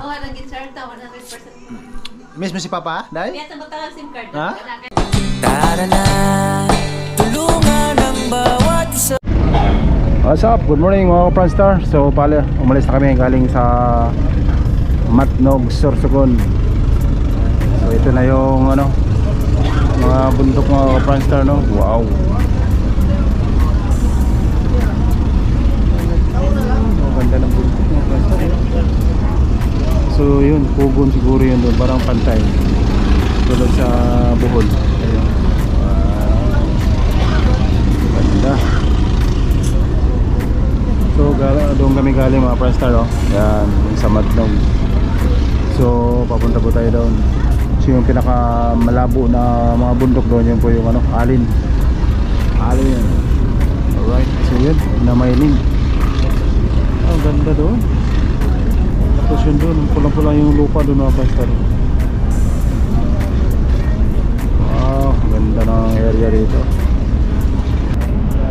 Oo, naging sir, 100%. Miss mo si Papa, Day? Kaya sa batang SIM card. Ha? Tara na, tulungan ang bawat isa. What's up? Good morning mga ka-Pranstar. So pala, umalis na kami galing sa Matnog, Sorsogon. So ito na yung ano, mga bundok mga ka-Pranstar, no? Wow! Ganda ng bundok mga ka-Pranstar. So yun, Kugon siguro yun doon, parang pantay tulad sa Bohol. Ayun. Ganda. So doon kami galing mga Pranstar, no? Yan, sa Matnog. So papunta po tayo doon. So yung pinaka malabo na mga bundok doon, yun po yung ano, Alin. Alin. Alright, so yun, Namaylin. Ang ganda doon. Tapos yun doon, pulang-pula yung lupa doon mga Pranstar. Wow, ganda ng area dito.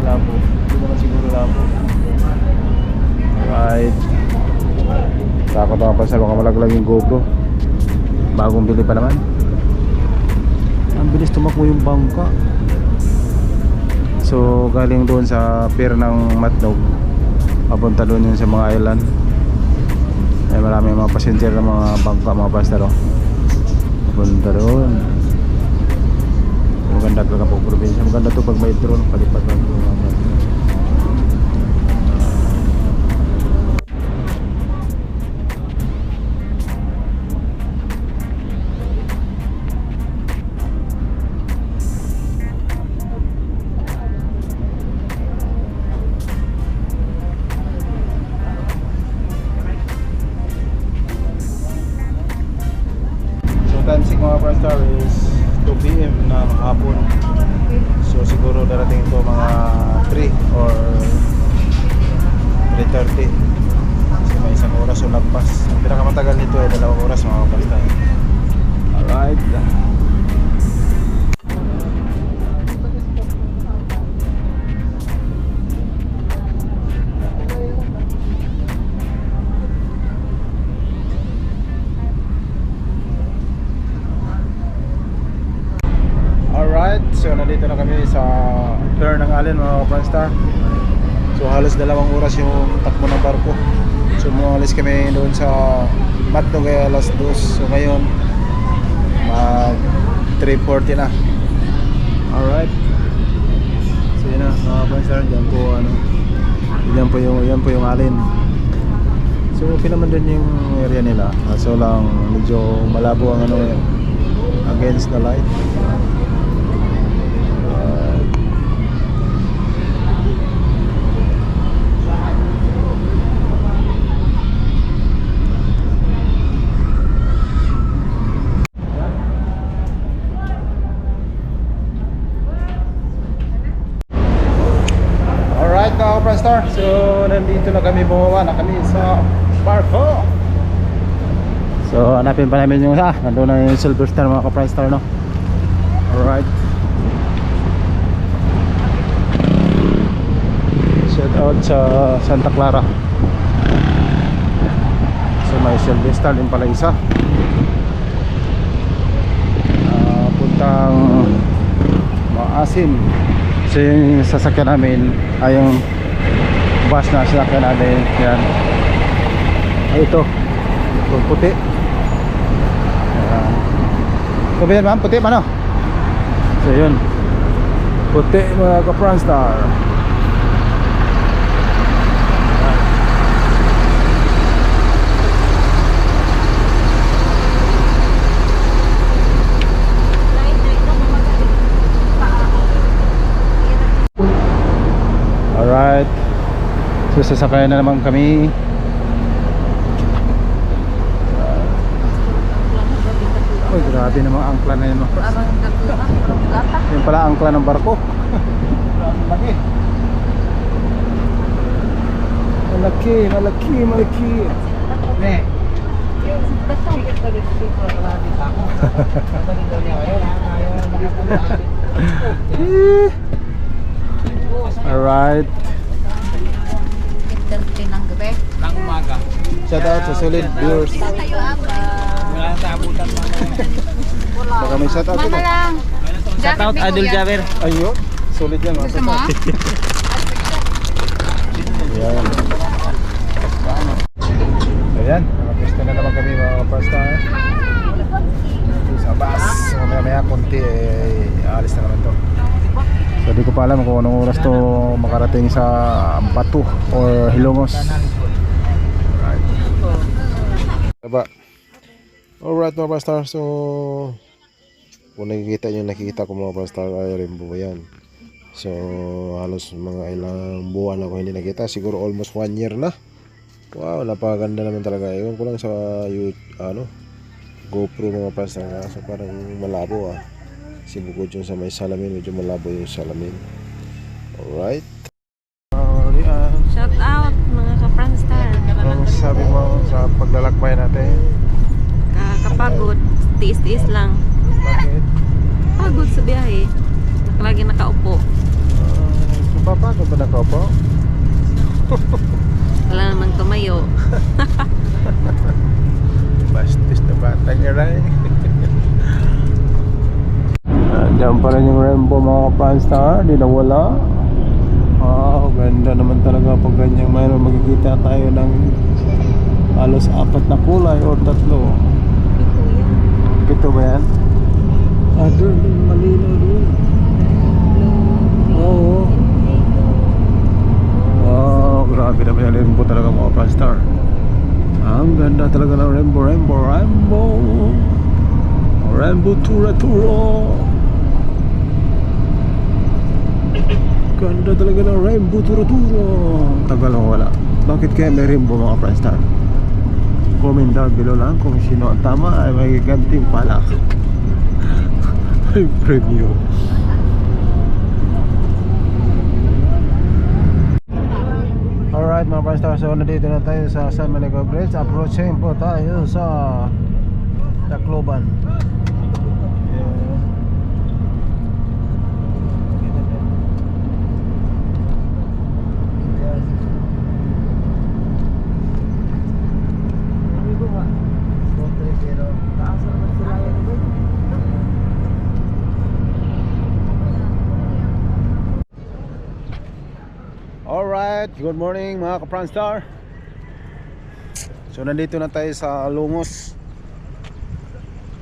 Labo, hindi naman siguro labo. Alright. Takot naman pa sa baka malaglag yung GoPro. Bagong bili pa naman. Ang bilis tumakbo yung bangka. So galing doon sa pier ng Matnog, papunta doon yun sa mga island. Ay marami mga passenger ng mga bangka mga pastor. Papunta doon. Maganda talaga po probinsya. Maganda to pag may drone, palipat lang po mga pastor. Time check mga Pranstar is 2 PM ng hapon. So siguro darating ito mga 3 or 3:30. Kasi may isang oras o lagpas. Ang pinakamatagal nito ay 2 oras mga Pranstar. Alright. Alright, so nandito na kami sa pier ng Alin mga Pranstar. So halos 2 oras yung takbo ng barko. So umalis kami doon sa Matnog ay alas 2. So ngayon mag 3:40 na. Alright. So yun na mga Pranstar, dyan po ano, yan po yung Alin. So okay naman din yung area nila. So lang medyo malabo ang ano against the light. Alright mga Pranstar, so nandito na kami, bumawa na kami sa barko. So hanapin pa namin yung nandun na yung Silver Star mga Pranstar, no? Alright. Shout out sa Santa Clara. So may Silver Star din pala isa. Puntang Maasin. So yung sasakyan namin ay yung bus na sasakyan namin. Yan. Ay ito. Itong puti. Ito ba yan ma'am? Puti man o? So yun. Puti mga ka-Pranstar. Alright. So sasakayan na naman kami. Uy, grabe naman ang angkla na yun. Yung pala angkla ng barko. Malaki. Malaki, malaki, malaki. Ne. Alright. 10:30 ng gabi. Ng umaga. Shout out sa solid viewers. Kayo aba. Baka may shout out Mama dito. lang. Shout out Adul Jaber. Ayun. Solid yan mga Gusto mo? Ayan. Ayan. Nakapwesto na naman kami mga kapastar. Sa bus. So maya konti alis na naman to. So di ko pa alam kung anong oras to makarating sa Batu or Hilongos. Right. Diba? Alright mga pastar. So kung nakikita ko mga pastar ay rainbow yan. So halos mga ilang buwan ako hindi nakita. Siguro almost 1 year na. Wow, napakaganda naman talaga. Ewan ko lang sa GoPro mga pastar. So parang malabo si bukod yung sa may salamin, medyo malabo yung salamin. Alright. Shout out mga ka-Franstar. Anong sabi mo sa paglalakbay natin? Kakapagod. Tiis-tiis lang. Bakit? Pagod sa biyahe. Lagi nakaupo. Papagod ba na ka po? Wala namang tumayo. Bastis na bata niya rin. Diyan pa rin yung rainbow mga ka-Franstar. Di nawala. Ganda naman talaga pag ganyan mayroon magkikita tayo ng halos 4 na kulay o 3. Ito ba yan? Doon malinaw doon. Oo. Wow, grabe naman yung rainbow talaga mga Franstar. Ang ganda talaga ng rainbow. Rainbow Tura. Ganda talaga ng rainbow Tura. Tagal mo wala. Bakit kaya may rainbow mga Franstar? Comment down below lang kung sino ang tama ay may ganting pala. May preview. Alright mga Franstar, so nandito na tayo sa San Manico Bridge. Approaching po tayo sa Tacloban. Alright, good morning mga ka-Franstar. So nandito na tayo sa Lungos.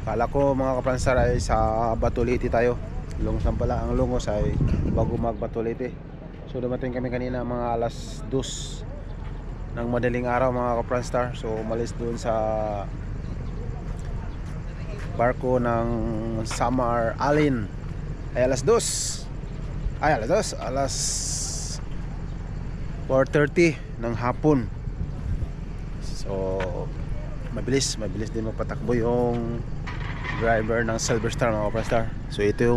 Kala ko mga ka-Franstar ay sa Batuliti tayo. Lungos lang pala, ang Lungos ay bago mag-Batuliti. So dumating kami kanina mga alas 2 ng madaling araw mga ka-Franstar. So umalis doon sa barko ng Samar Alin ay alas 4:30 ng hapon. So mabilis din magpatakbo yung driver ng Silver Star mga ka-Franstar. So ito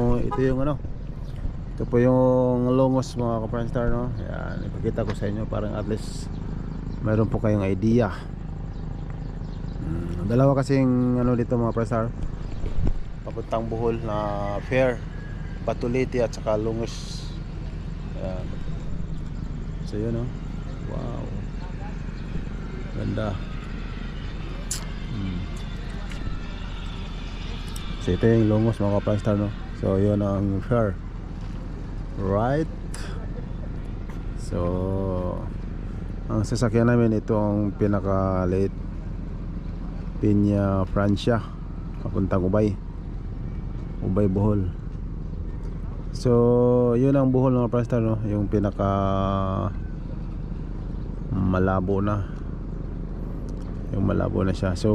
po yung Lungos mga ka-Franstar, no? Yan, ipakita ko sa inyo parang at least mayroon po kayong idea. Dalawa kasing dito mga ka-Franstar, papuntang Bohol na fare, Batuliti at saka Lungos. Yan. So yun, no? Wow, ganda. So ito yung Lungos mga ka-Franstar, no? So yun ang fare, right? So ang sasakyan namin itong pinaka late Pinya Francia papuntang Ubay Bohol. So yun ang Bohol mga Franstar, no? Yung pinaka malabo na, siya. So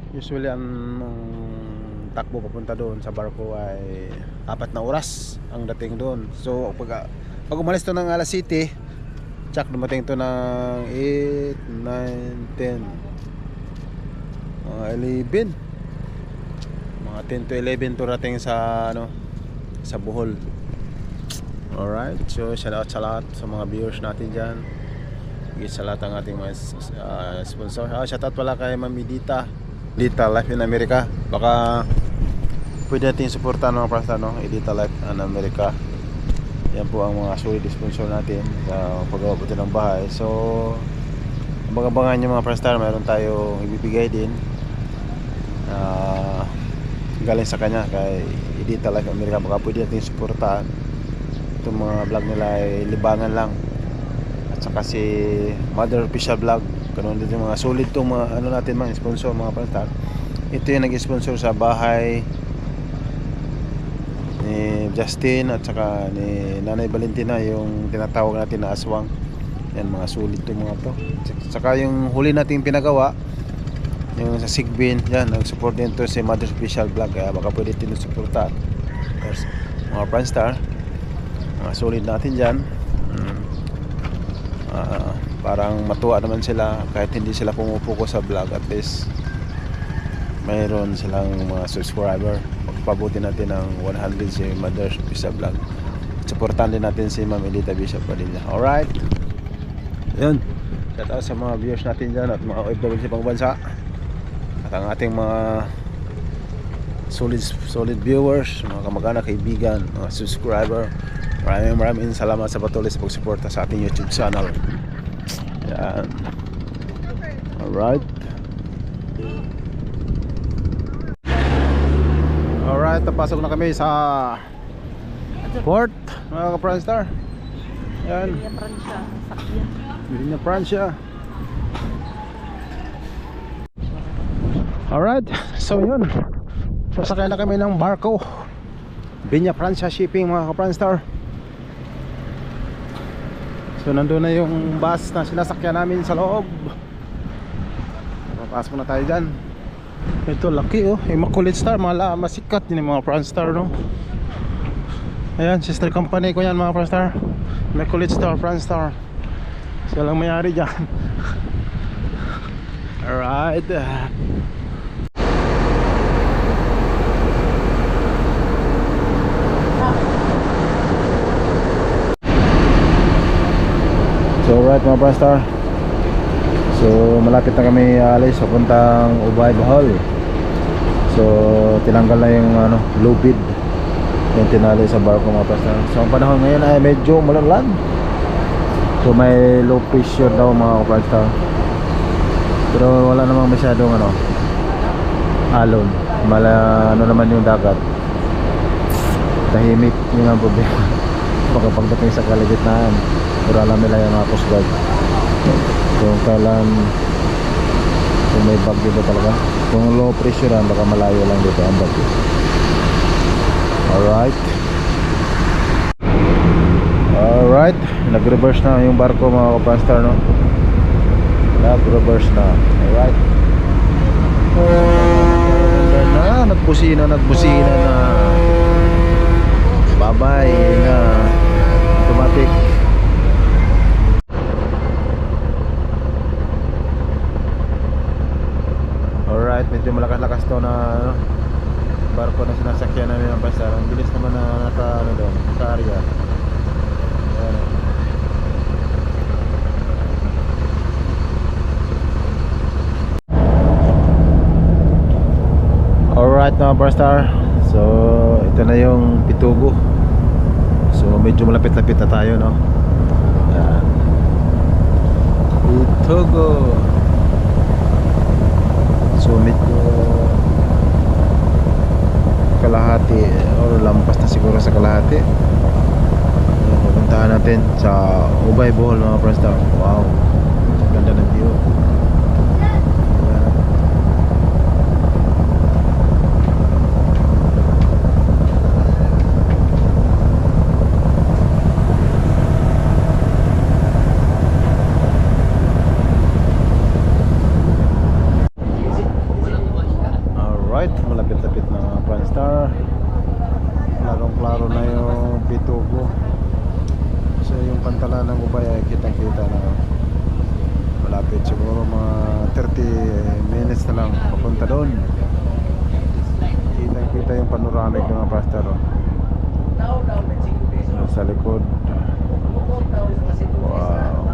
usually ang takbo papunta doon sa barko ay 4 na oras ang dating doon. So pag umalis to ng alas 7, tsak dumating to ng 8, 9, 10, mga 11, mga 10 to 11 to rating sa sa Bohol. Alright, so shout out sa lahat sa mga viewers natin dyan, sa lahat ng ating mga sponsor. Shout out pala kay Mami Dita Life in America. Baka pwede natin supportan mga Franstar, no? Edita Life in America. Yan po ang mga solid sponsor natin sa paggawa po ng bahay. So abang-abangan nyo mga Franstar, mayroon tayong ibibigay din galing sa kanya kay Edita Life America. Baka pwede natin suportahan itong mga vlog nila, ay libangan lang. At saka si Mother Official Vlog, kanon din yung mga solid itong mga ano natin mga sponsor mga Franstar. Ito yung nag-sponsor sa bahay ni Justin at saka ni Nanay Valentina, yung tinatawag natin na aswang. Yan, mga sulit itong mga to. Saka yung huli nating pinagawa, yung sa Sigbin, yan, nag-support din to si Mother's Official Vlog. Kaya baka pwede din supportan mga Franstar, mga solid natin dyan. Parang matuwa naman sila kahit hindi sila pumupuko sa vlog. At least mayroon silang mga subscriber. Pagpabuti natin ng 100 si Mother's Official Vlog. Supportan din natin si Ma'am Edita Bishop Padilla. Alright, yun, shout out sa mga viewers natin dyan at mga OFW sa ibang bansa at ang ating mga solid viewers, mga kamag-anak, kaibigan, mga subscriber. Maraming salamat sa patuloy sa pagsuporta sa ating YouTube channel. Yan. Alright, napasok na kami sa port mga ka-Franstar. Yan, Villa Francia. Alright, so yun, sasakay na kami ng barko, Villa Francia Shipping mga ka-Franstar. So nandun na yung bus na sinasakyan namin sa loob. Papasok na tayo dyan. Ito laki oh, Immaculate Star, masikat din yung mga Franstar, no? Ayan, sister company ko yan mga Franstar, Immaculate Star, Franstar. Sila lang mayari dyan. Alright. So alright mga Franstar, so malapit na kami alis papuntang Ubay, Bohol. So tinanggal na yung lubid yung tinali sa barko mga Franstar. So ang panahon ngayon ay medyo malamlan. So may low pressure daw mga Franstar, pero wala namang masyadong alon. Naman yung dagat, tahimik, yun ang problema. Pagdating sa kalagitnaan, pero alam nila yung mga Coast Guard kung kailan, kung may bagyo ba talaga. Kung low pressure baka malayo lang dito ang bagyo. Alright, nag-reverse na yung barko mga ka-Franstar, no? Nag-reverse na. Alright, nagbusina na. Bye-bye na automatic. Alright, medyo malakas-lakas to na barko na sinasakyan namin ng Franstar. Ang bilis naman na naka-area. Alright mga Franstar, so ito na yung Pitugo. So medyo malapit-lapit na tayo, no? Yan, Pitugo. So medyo kalahati or lampas na siguro sa kalahati. Pupuntahan natin sa Ubay, Bohol mga Franstar. Wow, ganda ng view. Malapit-lapit na mga Franstar. Klarong-klaro na yung Pitugo. So yung pantalan ng Ubay ay kitang-kita na malapit. Siguro mga 30 minutes na lang papunta doon. Kitang-kita yung panoramic ng mga Franstar, no? Sa likod. Wow.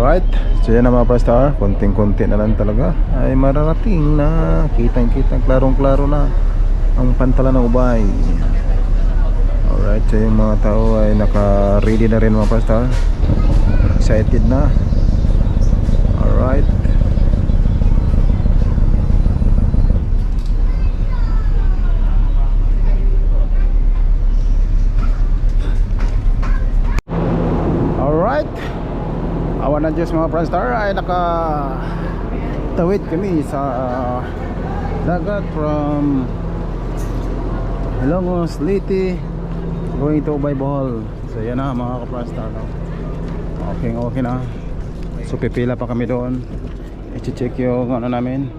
Alright, So yan na mga Prastar, konting-konti na lang talaga ay mararating na, kitang-kitang klarong-klaro na ang pantalan ng Ubay. Alright, so yung mga tao ay naka-ready na rin mga Prastar, excited na. Alright. Alright, awan ng Diyos mga Pranstar ay nakatawid kami sa dagat from Ilongos, Leyte going to Ubay, Bohol. So yan na mga ka-Pranstar, no? Okay na. So pipila pa kami doon, i-check yung ano namin,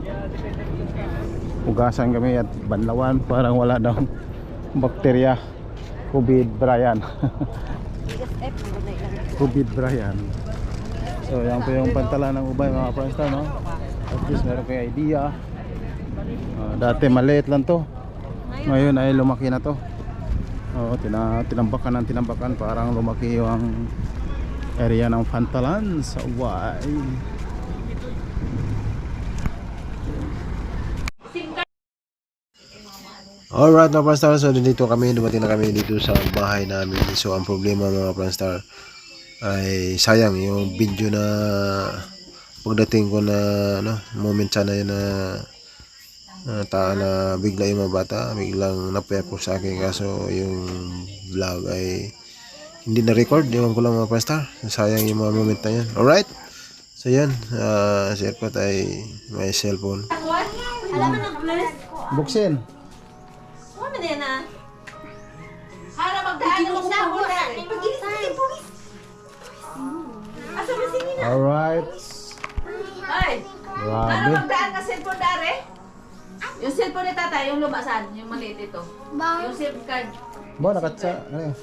hugasan kami at banlawan, parang wala daw bakterya. COVID Brian. COVID Brian. So yan po yung pantalan ng Ubay mga Pranstar, no? At least meron kayo idea. Dati maliit lang to, ngayon ay lumaki na to. Tinambakan parang lumaki yung area ng pantalan sa Ubay. Alright mga Pranstar, so dito kami, dumating na kami dito sa bahay namin. So ang problema mga Pranstar ay sayang yung video na pagdating ko na moment sana yun na bigla yung mga bata, biglang napayapo sa akin, kaso yung vlog ay hindi na record, ewan ko lang mga Pranstar, sayang yung mga moment na yan. Alright, so yan, sa airport ay may cellphone. Alam mo ng plus? Buksin. Ano na yan ah? Para magdaan mo sa muna. Pagilis na yung puwis. Asa mo singin na? Alright. Ay! Para Grabe. magdaan ka cellphone dare? Yung cellphone ni tata, yung lumasan, yung maliit ito. Yung SIM card. Bo, nakatsa. Ano yun?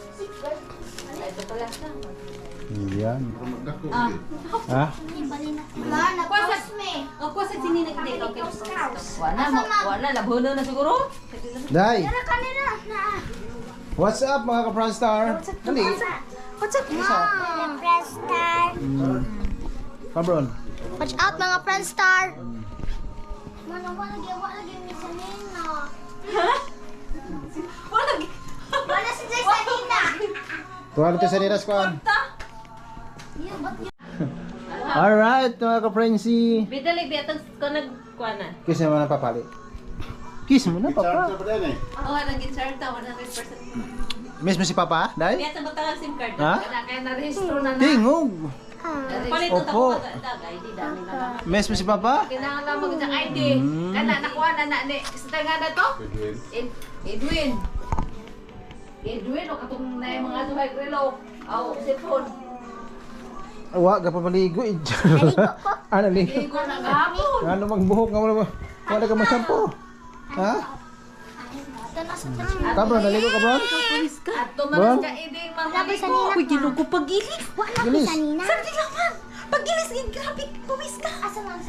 Ay, ito pala. Yan. Ah. Ha? Kuha sa sininig din. Okay. Wala, labunan na siguro. Day! What's up mga ka-Pranstar? Dali. What's up, Mom? Friendstar. Cabron. Watch out, mga Friendstar. Mana, wala lagi sa Nina. Wala si Jay sa Nina. Tuwan ito sa niras ko. Alright mga ka-Frenzy. Bidali, biyatang ko nagkuha na. Kiss mo na papali. Kiss mo na papa. Oo, nag-insert ta, 100%. Miss mo si papa, Day? Biyatang batang SIM card. Ha? Kaya na-rehistro na na. Tingog. Palit Opo. ito ako mag-agay, di dami na lang. Miss mo si papa? Kailangan mo sa ID. Kana nakuha na ni sa nga na to? Edwin. Edwin o katong na yung mga suhay relo. Aw, cellphone. Wa, gapapaligo. Ano ligo? Ligo na gapon. Ano magbuhok nga wala wala ka masampo? Ha? Cabron, naligo ka bro? At tumalas ka iding mga ligo. Uy, ginugo pagilis. Wala ko Gilis. sa Nina. Saan di naman? Pagilis, grabe, pumis ka. Asa man